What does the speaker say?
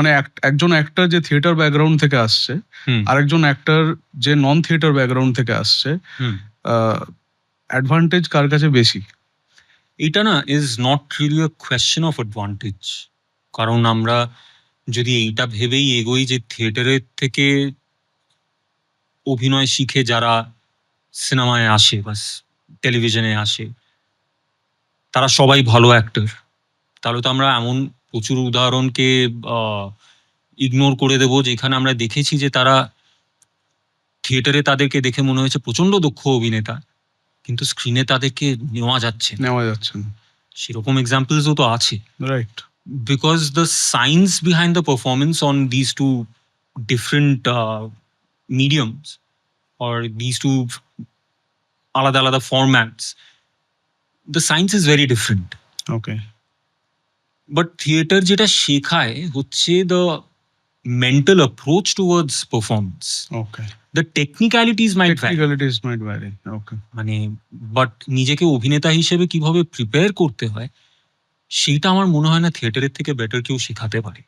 মানে একজন অ্যাক্টর যে থিয়েটার ব্যাকগ্রাউন্ড থেকে আসছে, হুম আরেকজন অ্যাক্টর যে নন থিয়েটার ব্যাকগ্রাউন্ড থেকে আসছে, হুম অ্যাডভান্টেজ কার কাছে বেশি? এটা না is not really a question of advantage. কারণ আমরা যদি এইটা ভেবেই এগোই যে থিয়েটারের থেকে অভিনয় শিখে যারা সিনেমায় আসে বা টেলিভিশনে আসে তারা সবাই ভালো অ্যাক্টর, তাহলে তো আমরা এমন প্রচুর উদাহরণকে ইগনোর করে দেবো যেখানে আমরা দেখেছি যে তারা থিয়েটারে তাদেরকে দেখে মনে হয়েছে প্রচন্ড দক্ষ অভিনেতা, কিন্তু স্ক্রিনে তাদেরকে নেওয়া যাচ্ছে না। নেওয়া যাচ্ছে না। সেরকম এক্সাম্পলসও তো আছে। Right. Because the science behind the performance on these two different mediums or these two alada alada formats, the science is very different. Okay. But theater যেটা শেখায় হচ্ছে the mental approach towards performance. Okay. The technicalities might vary. Technicalities might vary. Okay. মানে but নিজেকে অভিনেতা হিসেবে কিভাবে prepare করতে হয় সেটা আমার মনে হয় না থিয়েটারের থেকে বেটার কেউ শেখাতে পারে।